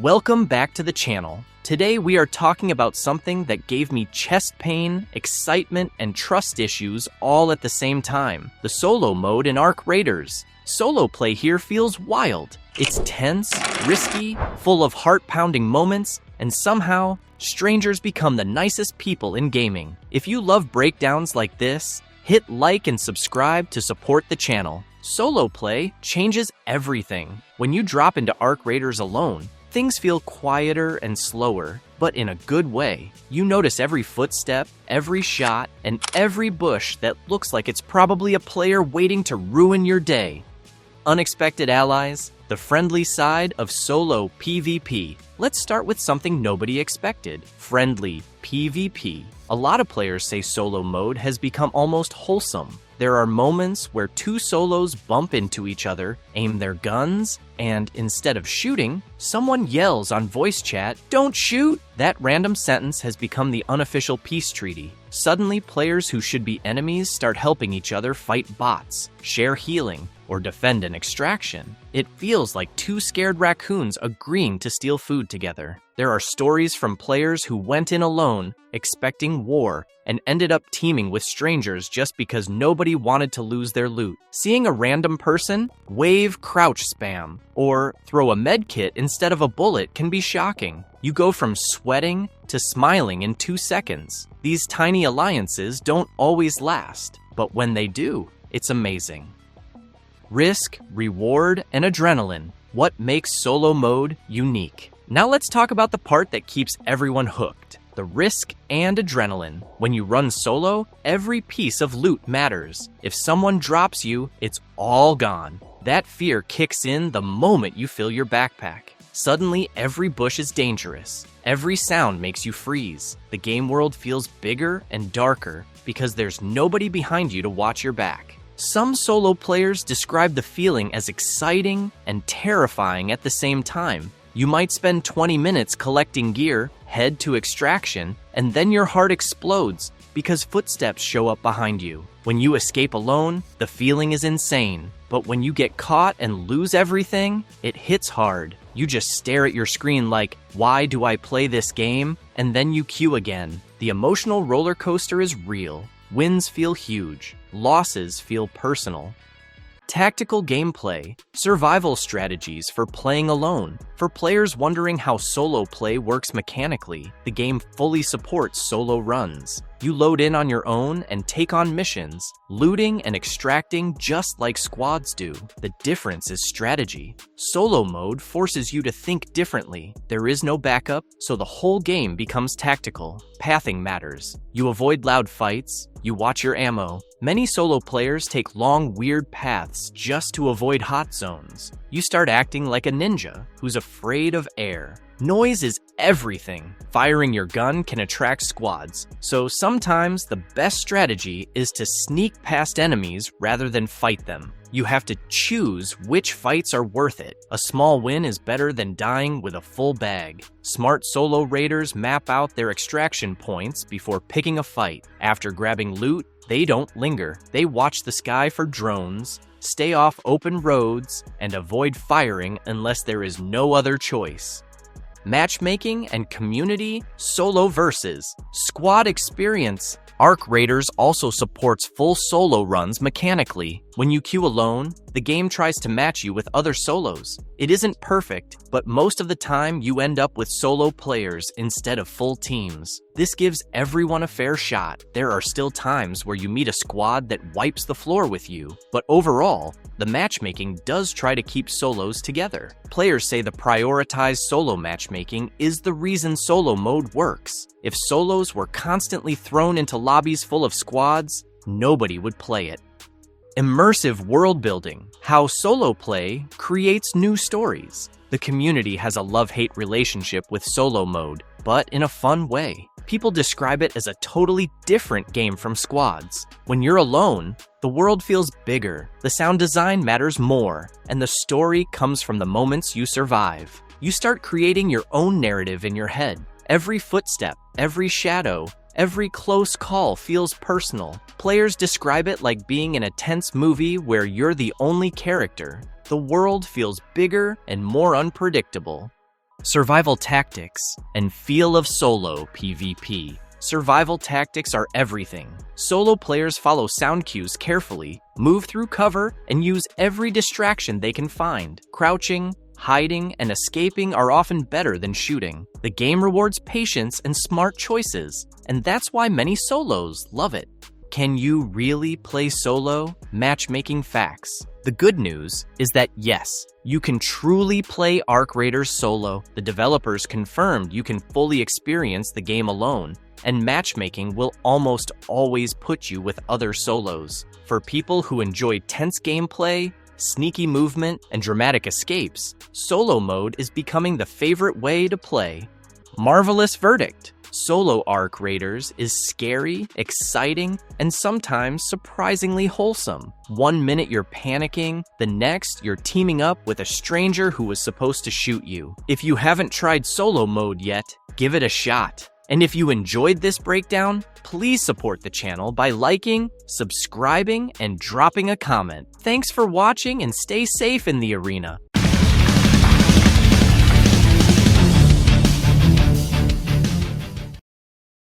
Welcome back to the channel. Today we are talking about something that gave me chest pain, excitement, and trust issues all at the same time. The solo mode in Arc Raiders. Solo play here feels wild. It's tense, risky, full of heart-pounding moments, and somehow, strangers become the nicest people in gaming. If you love breakdowns like this, hit like and subscribe to support the channel. Solo play changes everything. When you drop into Arc Raiders alone, things feel quieter and slower, but in a good way. You notice every footstep, every shot, and every bush that looks like it's probably a player waiting to ruin your day. Unexpected allies, the friendly side of solo PvP. Let's start with something nobody expected, friendly PvP. A lot of players say solo mode has become almost wholesome. There are moments where two solos bump into each other, aim their guns, and instead of shooting, someone yells on voice chat, "Don't shoot!" That random sentence has become the unofficial peace treaty. Suddenly, players who should be enemies start helping each other fight bots, share healing, or defend an extraction. It feels like two scared raccoons agreeing to steal food together. There are stories from players who went in alone, expecting war, and ended up teaming with strangers just because nobody wanted to lose their loot. Seeing a random person wave crouch spam or throw a med kit instead of a bullet can be shocking. You go from sweating to smiling in 2 seconds. These tiny alliances don't always last, but when they do, it's amazing. Risk, reward, and adrenaline. What makes solo mode unique? Now let's talk about the part that keeps everyone hooked. The risk and adrenaline. When you run solo, every piece of loot matters. If someone drops you, it's all gone. That fear kicks in the moment you fill your backpack. Suddenly, every bush is dangerous. Every sound makes you freeze. The game world feels bigger and darker because there's nobody behind you to watch your back. Some solo players describe the feeling as exciting and terrifying at the same time. You might spend 20 minutes collecting gear, head to extraction, and then your heart explodes because footsteps show up behind you. When you escape alone, the feeling is insane. But when you get caught and lose everything, it hits hard. You just stare at your screen like, why do I play this game? And then you queue again. The emotional roller coaster is real. Wins feel huge. Losses feel personal. Tactical gameplay, survival strategies for playing alone. For players wondering how solo play works mechanically, the game fully supports solo runs. You load in on your own and take on missions, looting and extracting just like squads do. The difference is strategy. Solo mode forces you to think differently. There is no backup, so the whole game becomes tactical. Pathing matters. You avoid loud fights, you watch your ammo. Many solo players take long, weird paths just to avoid hot zones. You start acting like a ninja who's afraid of air. Noise is everything. Firing your gun can attract squads, so sometimes the best strategy is to sneak past enemies rather than fight them. You have to choose which fights are worth it. A small win is better than dying with a full bag. Smart solo raiders map out their extraction points before picking a fight. After grabbing loot, they don't linger. They watch the sky for drones, stay off open roads, and avoid firing unless there is no other choice. Matchmaking and community, solo versus, squad experience. Arc Raiders also supports full solo runs mechanically. When you queue alone, the game tries to match you with other solos. It isn't perfect, but most of the time you end up with solo players instead of full teams. This gives everyone a fair shot. There are still times where you meet a squad that wipes the floor with you, but overall, the matchmaking does try to keep solos together. Players say the prioritized solo matchmaking is the reason solo mode works. If solos were constantly thrown into lobbies full of squads, nobody would play it. Immersive world building, how solo play creates new stories. The community has a love-hate relationship with solo mode, but in a fun way. People describe it as a totally different game from squads. When you're alone, the world feels bigger, the sound design matters more, and the story comes from the moments you survive. You start creating your own narrative in your head. Every footstep, every shadow, every close call feels personal. Players describe it like being in a tense movie where you're the only character. The world feels bigger and more unpredictable. Survival tactics and feel of solo PvP. Survival tactics are everything. Solo players follow sound cues carefully, move through cover, and use every distraction they can find. Crouching, hiding, and escaping are often better than shooting. The game rewards patience and smart choices, and that's why many solos love it. Can you really play solo? Matchmaking facts. The good news is that yes, you can truly play Arc Raiders solo. The developers confirmed you can fully experience the game alone, and matchmaking will almost always put you with other solos. For people who enjoy tense gameplay, sneaky movement, and dramatic escapes, solo mode is becoming the favorite way to play. Marvelous verdict. Solo Arc Raiders is scary, exciting, and sometimes surprisingly wholesome. 1 minute you're panicking, the next you're teaming up with a stranger who was supposed to shoot you. If you haven't tried solo mode yet, give it a shot. And if you enjoyed this breakdown, please support the channel by liking, subscribing, and dropping a comment. Thanks for watching and stay safe in the arena.